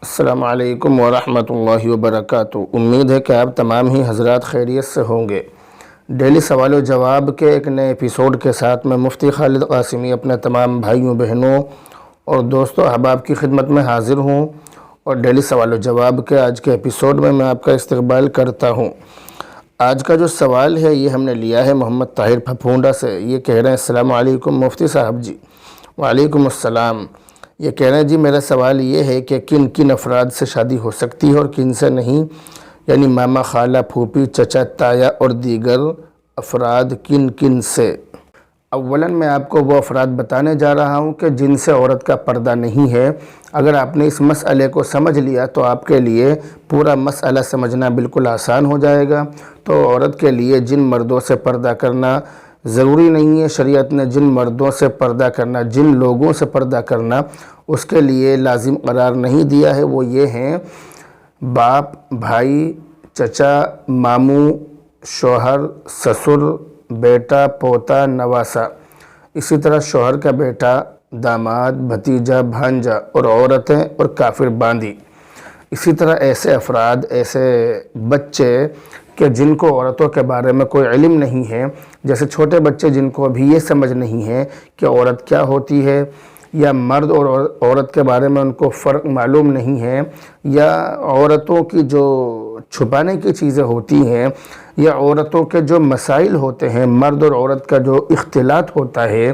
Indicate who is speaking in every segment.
Speaker 1: السلام علیکم ورحمۃ اللہ وبرکاتہ۔ امید ہے کہ آپ تمام ہی حضرات خیریت سے ہوں گے۔ ڈیلی سوال و جواب کے ایک نئے ایپیسوڈ کے ساتھ میں مفتی خالد قاسمی اپنے تمام بھائیوں بہنوں اور دوستوں احباب کی خدمت میں حاضر ہوں، اور ڈیلی سوال و جواب کے آج کے ایپیسوڈ میں آپ کا استقبال کرتا ہوں۔ آج کا جو سوال ہے یہ ہم نے لیا ہے محمد طاہر پھپھونڈا سے۔ یہ کہہ رہے ہیں السلام علیکم مفتی صاحب جی۔ وعلیکم السلام۔ یہ کہہ رہے ہیں جی میرا سوال یہ ہے کہ کن کن افراد سے شادی ہو سکتی ہے اور کن سے نہیں، یعنی ماما، خالہ، پھوپھی، چچا، تایا اور دیگر افراد کن کن سے۔ اولاً میں آپ کو وہ افراد بتانے جا رہا ہوں کہ جن سے عورت کا پردہ نہیں ہے۔ اگر آپ نے اس مسئلے کو سمجھ لیا تو آپ کے لیے پورا مسئلہ سمجھنا بالکل آسان ہو جائے گا۔ تو عورت کے لیے جن مردوں سے پردہ کرنا ضروری نہیں ہے، شریعت نے جن مردوں سے پردہ کرنا، جن لوگوں سے پردہ کرنا اس کے لیے لازم قرار نہیں دیا ہے، وہ یہ ہیں: باپ، بھائی، چچا، ماموں، شوہر، سسر، بیٹا، پوتا، نواسا، اسی طرح شوہر کا بیٹا، داماد، بھتیجا، بھانجا، اور عورتیں اور کافر باندی۔ اسی طرح ایسے افراد، ایسے بچے کہ جن کو عورتوں کے بارے میں کوئی علم نہیں ہے، جیسے چھوٹے بچے جن کو ابھی یہ سمجھ نہیں ہے کہ عورت کیا ہوتی ہے، یا مرد اور عورت کے بارے میں ان کو فرق معلوم نہیں ہے، یا عورتوں کی جو چھپانے کی چیزیں ہوتی ہیں، یا عورتوں کے جو مسائل ہوتے ہیں، مرد اور عورت کا جو اختلاط ہوتا ہے،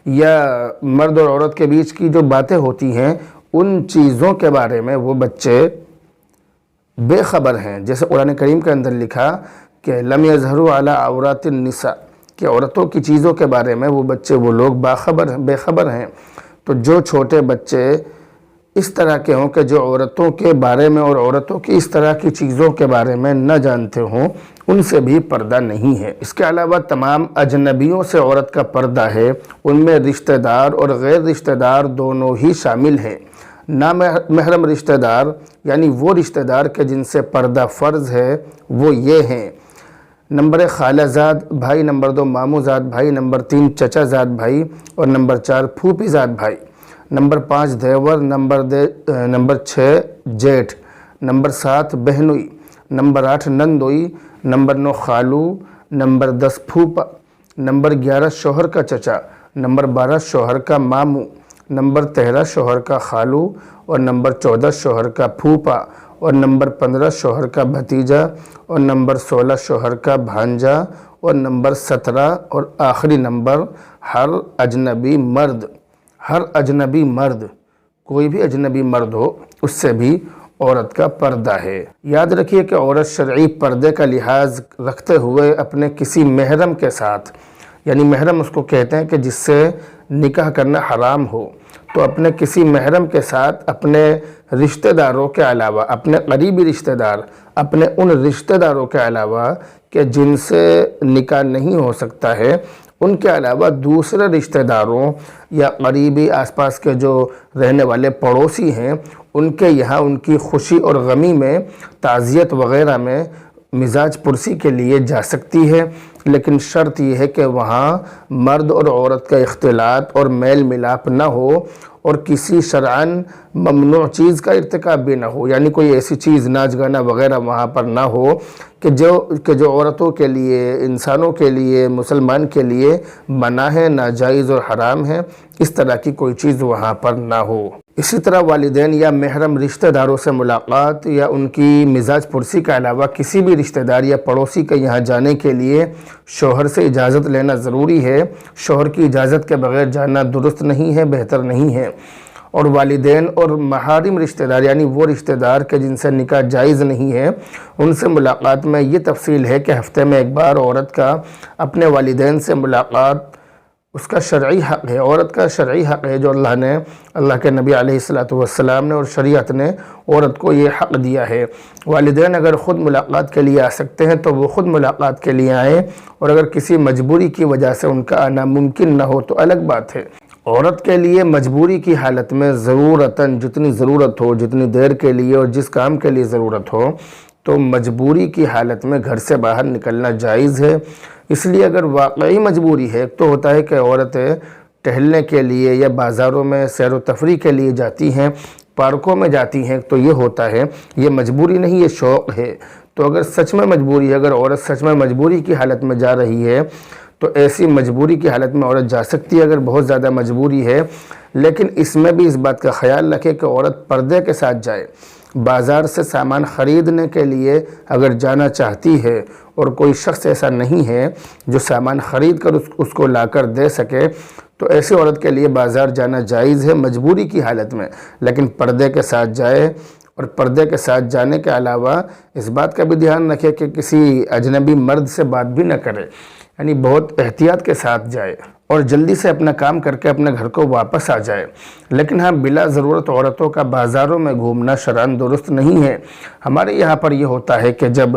Speaker 1: یا مرد اور عورت کے بیچ کی جو باتیں ہوتی ہیں، ان چیزوں کے بارے میں وہ بچے بے خبر ہیں۔ جیسے قرآن کریم کے اندر لکھا کہ لم یظہروا علی عورات النساء، کہ عورتوں کی چیزوں کے بارے میں وہ بچے، وہ لوگ بے خبر ہیں۔ تو جو چھوٹے بچے اس طرح کے ہوں کہ جو عورتوں کے بارے میں اور عورتوں کی اس طرح کی چیزوں کے بارے میں نہ جانتے ہوں، ان سے بھی پردہ نہیں ہے۔ اس کے علاوہ تمام اجنبیوں سے عورت کا پردہ ہے، ان میں رشتہ دار اور غیر رشتہ دار دونوں ہی شامل ہیں۔ نامحرم رشتہ دار یعنی وہ رشتہ دار کہ جن سے پردہ فرض ہے، وہ یہ ہیں: نمبر 1 خالہ زاد بھائی، نمبر 2 ماموں زاد بھائی، نمبر 3 چچا زاد بھائی، اور نمبر 4 پھوپھی زاد بھائی، نمبر 5 دیور، نمبر 6 جیٹھ، نمبر 7 بہنوئی، نمبر 8 نندوئی، نمبر 9 خالو، نمبر 10 پھوپا، نمبر 11 شوہر کا چچا، نمبر 12 شوہر کا ماموں، نمبر 13 شوہر کا خالو، اور نمبر 14 شوہر کا پھوپا، اور نمبر 15 شوہر کا بھتیجا، اور نمبر 16 شوہر کا بھانجا، اور نمبر 17 اور آخری نمبر ہر اجنبی مرد۔ ہر اجنبی مرد، کوئی بھی اجنبی مرد ہو، اس سے بھی عورت کا پردہ ہے۔ یاد رکھیے کہ عورت شرعی پردے کا لحاظ رکھتے ہوئے اپنے کسی محرم کے ساتھ، یعنی محرم اس کو کہتے ہیں کہ جس سے نکاح کرنا حرام ہو، تو اپنے کسی محرم کے ساتھ اپنے رشتہ داروں کے علاوہ، اپنے قریبی رشتہ دار، اپنے ان رشتہ داروں کے علاوہ کہ جن سے نکاح نہیں ہو سکتا ہے، ان کے علاوہ دوسرے رشتہ داروں یا قریبی آس پاس کے جو رہنے والے پڑوسی ہیں، ان کے یہاں ان کی خوشی اور غمی میں، تعزیت وغیرہ میں مزاج پرسی کے لیے جا سکتی ہے، لیکن شرط یہ ہے کہ وہاں مرد اور عورت کا اختلاط اور میل ملاپ نہ ہو، اور کسی شرعاً ممنوع چیز کا ارتکاب بھی نہ ہو، یعنی کوئی ایسی چیز ناچ گانا وغیرہ وہاں پر نہ ہو کہ جو عورتوں کے لیے، انسانوں کے لیے، مسلمان کے لیے منع ہے، ناجائز اور حرام ہے، اس طرح کی کوئی چیز وہاں پر نہ ہو۔ اسی طرح والدین یا محرم رشتہ داروں سے ملاقات یا ان کی مزاج پرسی کے علاوہ کسی بھی رشتہ دار یا پڑوسی کے یہاں جانے کے لیے شوہر سے اجازت لینا ضروری ہے۔ شوہر کی اجازت کے بغیر جانا درست نہیں ہے، بہتر نہیں ہے۔ اور والدین اور محارم رشتہ دار یعنی وہ رشتہ دار کہ جن سے نکاح جائز نہیں ہے، ان سے ملاقات میں یہ تفصیل ہے کہ ہفتے میں ایک بار عورت کا اپنے والدین سے ملاقات اس کا شرعی حق ہے۔ عورت کا شرعی حق ہے جو اللہ کے نبی علیہ السلام نے اور شریعت نے عورت کو یہ حق دیا ہے۔ والدین اگر خود ملاقات کے لیے آ سکتے ہیں تو وہ خود ملاقات کے لیے آئیں، اور اگر کسی مجبوری کی وجہ سے ان کا آنا ممکن نہ ہو تو الگ بات ہے۔ عورت کے لیے مجبوری کی حالت میں ضرورتاً جتنی ضرورت ہو، جتنی دیر کے لیے اور جس کام کے لیے ضرورت ہو، تو مجبوری کی حالت میں گھر سے باہر نکلنا جائز ہے۔ اس لیے اگر واقعی مجبوری ہے تو ہوتا ہے کہ عورتیں ٹہلنے کے لیے یا بازاروں میں سیر و تفریح کے لیے جاتی ہیں، پارکوں میں جاتی ہیں تو یہ ہوتا ہے، یہ مجبوری نہیں، یہ شوق ہے۔ تو اگر سچ میں مجبوری ہے، اگر عورت سچ میں مجبوری کی حالت میں جا رہی ہے تو ایسی مجبوری کی حالت میں عورت جا سکتی ہے اگر بہت زیادہ مجبوری ہے، لیکن اس میں بھی اس بات کا خیال رکھے کہ عورت پردے کے ساتھ جائے۔ بازار سے سامان خریدنے کے لیے اگر جانا چاہتی ہے اور کوئی شخص ایسا نہیں ہے جو سامان خرید کر اس کو لا کر دے سکے تو ایسی عورت کے لیے بازار جانا جائز ہے مجبوری کی حالت میں، لیکن پردے کے ساتھ جائے، اور پردے کے ساتھ جانے کے علاوہ اس بات کا بھی دھیان رکھے کہ کسی اجنبی مرد سے بات بھی نہ کرے، یعنی بہت احتیاط کے ساتھ جائے اور جلدی سے اپنا کام کر کے اپنے گھر کو واپس آ جائے۔ لیکن ہاں، بلا ضرورت عورتوں کا بازاروں میں گھومنا شرعاً درست نہیں ہے۔ ہمارے یہاں پر یہ ہوتا ہے کہ جب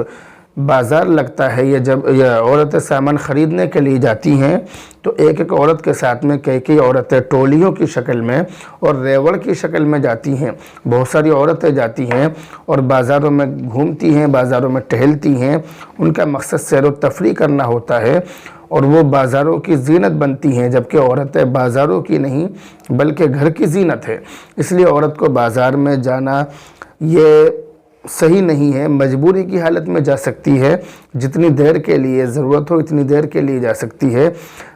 Speaker 1: بازار لگتا ہے یا جب عورتیں سامان خریدنے کے لیے جاتی ہیں تو ایک ایک عورت کے ساتھ میں کئی عورتیں ٹولیوں کی شکل میں اور ریوڑ کی شکل میں جاتی ہیں، بہت ساری عورتیں جاتی ہیں اور بازاروں میں گھومتی ہیں، بازاروں میں ٹہلتی ہیں۔ ان کا مقصد سیر و تفریح کرنا ہوتا ہے اور وہ بازاروں کی زینت بنتی ہیں، جبکہ عورتیں بازاروں کی نہیں بلکہ گھر کی زینت ہے۔ اس لیے عورت کو بازار میں جانا یہ صحیح نہیں ہے۔ مجبوری کی حالت میں جا سکتی ہے، جتنی دیر کے لیے ضرورت ہو اتنی دیر کے لیے جا سکتی ہے،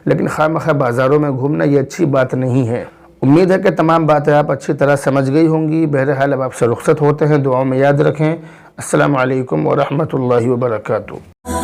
Speaker 1: لیکن خواہ مخواہ بازاروں میں گھومنا یہ اچھی بات نہیں ہے۔ امید ہے کہ تمام باتیں آپ اچھی طرح سمجھ گئی ہوں گی۔ بہرحال اب آپ سے رخصت ہوتے ہیں، دعاؤں میں یاد رکھیں۔ السلام علیکم ورحمۃ اللہ وبرکاتہ۔